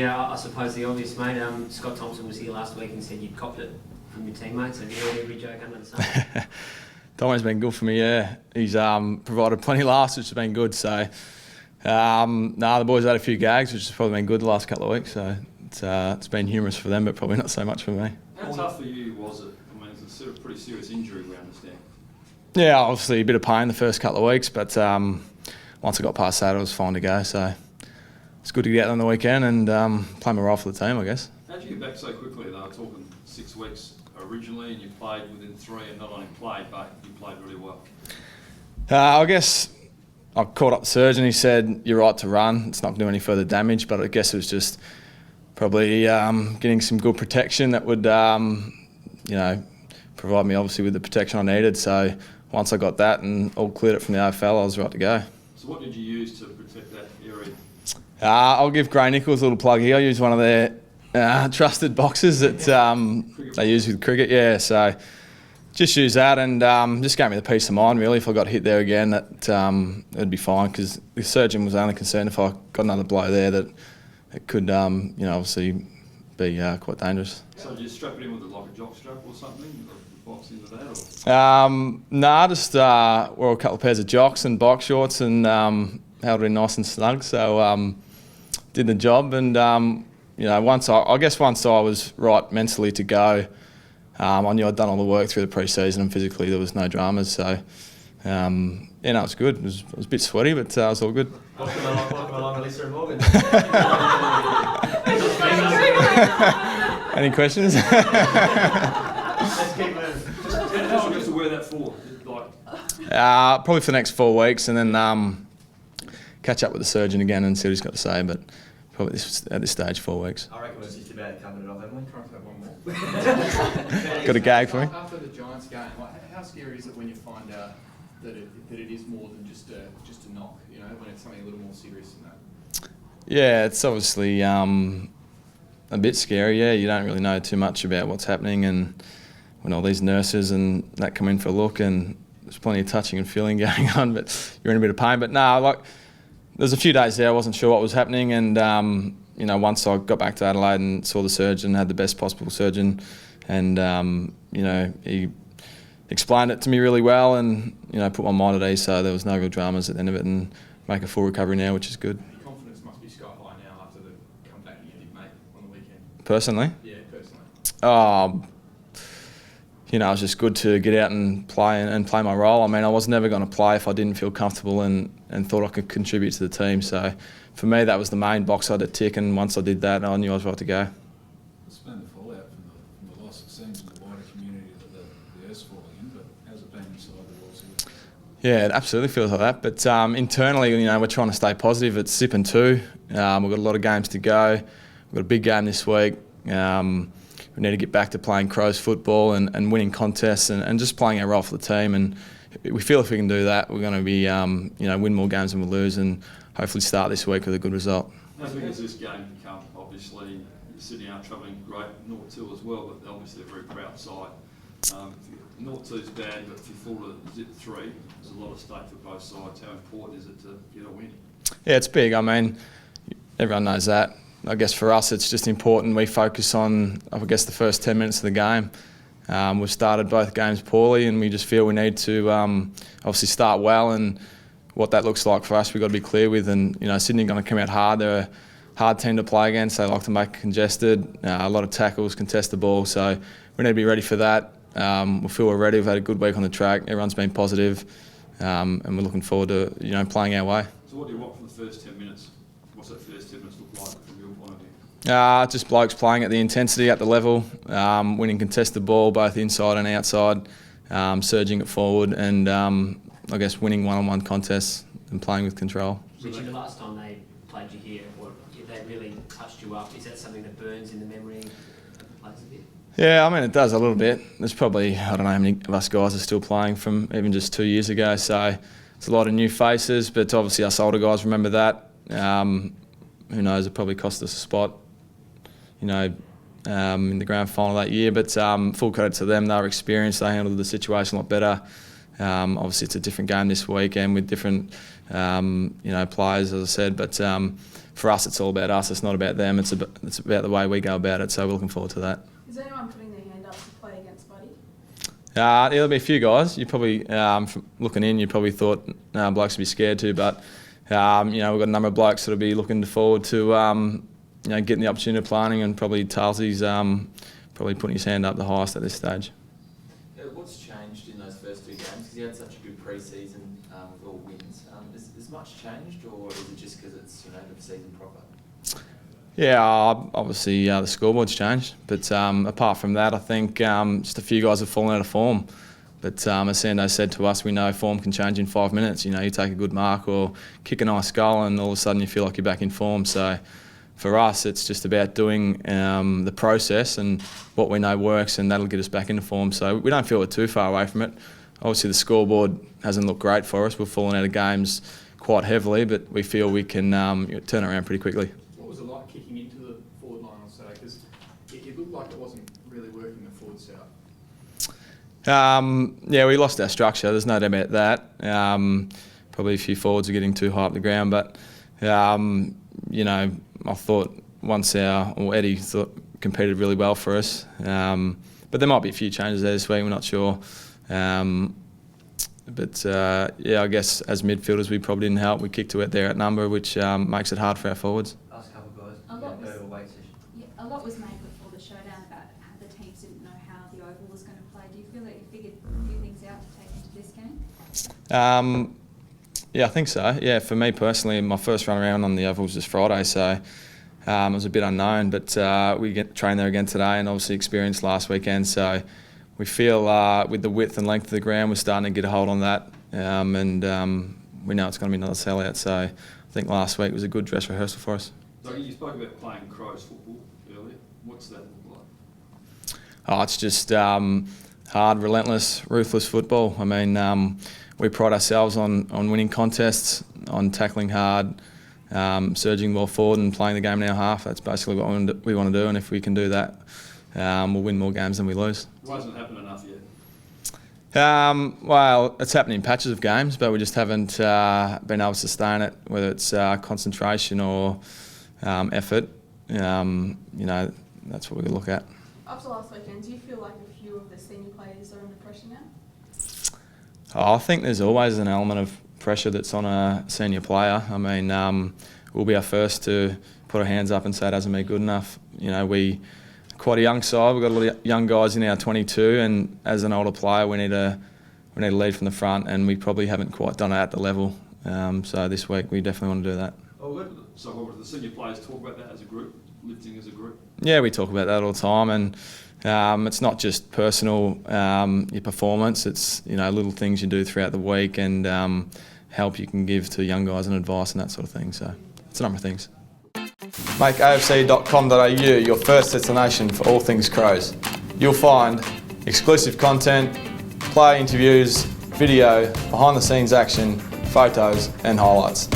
I suppose the obvious, mate. Scott Thompson was here last week and said you'd copped it from your teammates. Have you heard every joke under the sun? Tommy's been good for me, yeah. He's provided plenty of laughs, which has been good. So, the boys had a few gags, which has probably been good the last couple of weeks. So it's been humorous for them, but probably not so much for me. How tough for you was it? I mean, it's a pretty serious injury, we understand. Yeah, obviously a bit of pain the first couple of weeks, but once I got past that, it was fine to go. So it's good to get out on the weekend and play my role for the team, I guess. How did you get back so quickly? They were talking 6 weeks originally, and you played within 3, and not only played, but you played really well. I guess I called up the surgeon. He said, "You're right to run. It's not going to do any further damage," but I guess it was just probably getting some good protection that would, provide me obviously with the protection I needed. So once I got that and all cleared it from the AFL, I was right to go. So what did you use to protect that area? I'll give Gray Nichols a little plug here. I use one of their trusted boxes that they use with cricket. Yeah, so just use that and just gave me the peace of mind really. If I got hit there again, that it'd be fine, because the surgeon was only concerned if I got another blow there that it could, obviously be quite dangerous. So did you strap it in with like a jock strap or something? Box into that? Just wore a couple of pairs of jocks and box shorts and held it in nice and snug. So did the job, and once I was right mentally to go, I knew I'd done all the work through the pre-season, and physically there was no dramas. So it was good. It was a bit sweaty, but it was all good. Welcome along, Alyssa and Morgan. Any questions? Let's keep moving. How long do you wear that for? Probably for the next 4 weeks, and then catch up with the surgeon again and see what he's got to say. But probably at this stage, 4 weeks. I reckon we're just about covered it off, haven't we? Try to have one more. Got a gag for me? After the Giants game, how scary is it when you find out that it is more than just a knock? When it's something a little more serious than that. Yeah, it's obviously a bit scary. Yeah, you don't really know too much about what's happening, and when all these nurses and that come in for a look, and there's plenty of touching and feeling going on, but you're in a bit of pain. But there's a few days there I wasn't sure what was happening, and once I got back to Adelaide and saw the surgeon, had the best possible surgeon, and he explained it to me really well, and put my mind at ease. So there was no real dramas at the end of it, and make a full recovery now, which is good. Your confidence must be sky high now after the comeback you did make on the weekend. Personally? Yeah, personally. It was just good to get out and play my role. I mean, I was never going to play if I didn't feel comfortable and thought I could contribute to the team. So for me, that was the main box I had to tick, and once I did that, I knew I was right to go. It's been the fallout from the loss, it seems, in the wider community that the Earth's falling in, but how's it been inside the walls here? Yeah, it absolutely feels like that. But internally, we're trying to stay positive. It's sipping too. We've got a lot of games to go. We've got a big game this week. We need to get back to playing Crows football and winning contests and just playing our role for the team. And we feel if we can do that, we're going to be, win more games than we'll lose, and hopefully start this week with a good result. How big has this game become? Obviously, Sydney are travelling great, North 2 as well, but obviously a very proud side. North 2 is bad, but if you fall to zip 3, there's a lot of stake for both sides. How important is it to get a win? Yeah, it's big. I mean, everyone knows that. I guess for us, it's just important we focus on, the first 10 minutes of the game. We've started both games poorly, and we just feel we need to obviously start well, and what that looks like for us, we've got to be clear with. And Sydney are going to come out hard. They're a hard team to play against. They like to make it congested, a lot of tackles, contest the ball. So we need to be ready for that. We feel we're ready. We've had a good week on the track. Everyone's been positive, and we're looking forward to playing our way. So what do you want for the first 10 minutes? What's that first 10 minutes look like from your point of view? Just blokes playing at the intensity, at the level, winning contested ball both inside and outside, surging it forward, and winning one-on-one contests and playing with control. Richard, the last time they played you here, they really touched you up. Is that something that burns in the memory of the players a bit? Yeah, I mean, it does a little bit. There's probably, I don't know how many of us guys are still playing from even just 2 years ago, so it's a lot of new faces, but obviously us older guys remember that. Who knows, it probably cost us a spot, in the grand final that year, but full credit to them. They were experienced, they handled the situation a lot better. Obviously, it's a different game this weekend with different players, as I said. But for us, it's all about us. It's not about them. It's about the way we go about it. So we're looking forward to that. Is anyone putting their hand up to play against Buddy? There'll be a few guys. You probably, from looking in, you probably thought blokes would be scared to, but we've got a number of blokes that'll be looking forward to getting the opportunity of playing, and probably Talsy's probably putting his hand up the highest at this stage. What's changed in those first 2 games? Because you had such a good pre-season with all wins. Has much changed, or is it just because it's the season proper? Yeah, obviously the scoreboard's changed, but apart from that, I think just a few guys have fallen out of form. But as Sando said to us, we know form can change in 5 minutes. You take a good mark or kick a nice goal, and all of a sudden you feel like you're back in form. So for us, it's just about doing the process and what we know works, and that'll get us back into form. So we don't feel we're too far away from it. Obviously, the scoreboard hasn't looked great for us. We've fallen out of games quite heavily, but we feel we can turn it around pretty quickly. What was it like kicking into the forward line on Saturday? Because it looked like it wasn't really working the forward set up. We lost our structure. There's no doubt about that. Probably a few forwards are getting too high up the ground, but I thought Eddie competed really well for us. But there might be a few changes there this week. We're not sure. I guess as midfielders we probably didn't help. We kicked to it there at number, which makes it hard for our forwards. Last couple of guys. A lot Go to a weight session. A lot was made before the showdown about how the teams didn't know how the Oval was going to play. Do you feel that you figured a few things out to take into this game? Yeah, I think so. Yeah, for me personally, my first run around on the Oval was just Friday, so it was a bit unknown. But we trained there again today, and obviously experienced last weekend. So we feel with the width and length of the ground, we're starting to get a hold on that, and we know it's going to be another sellout. So I think last week was a good dress rehearsal for us. Dougy, you spoke about playing Crows football earlier. What's that look like? Oh, it's just hard, relentless, ruthless football. I mean, we pride ourselves on winning contests, on tackling hard, surging well forward and playing the game in our half. That's basically what we want to do, and if we can do that, we'll win more games than we lose. Why hasn't it happened enough yet? Well, it's happened in patches of games, but we just haven't been able to sustain it, whether it's concentration or effort. That's what we look at. After last weekend, do you feel like a few of the senior players are under pressure now? I think there's always an element of pressure that's on a senior player. I mean, we'll be our first to put our hands up and say it hasn't been good enough. We quite a young side. We've got a lot of young guys in our 22, and as an older player, we need to lead from the front, and we probably haven't quite done it at the level. So this week we definitely want to do that. So what do the senior players talk about that as a group, lifting as a group? Yeah, we talk about that all the time, and it's not just personal your performance. It's little things you do throughout the week, and help you can give to young guys and advice and that sort of thing. So it's a number of things. Make afc.com.au your first destination for all things Crows. You'll find exclusive content, player interviews, video, behind the scenes action, photos and highlights.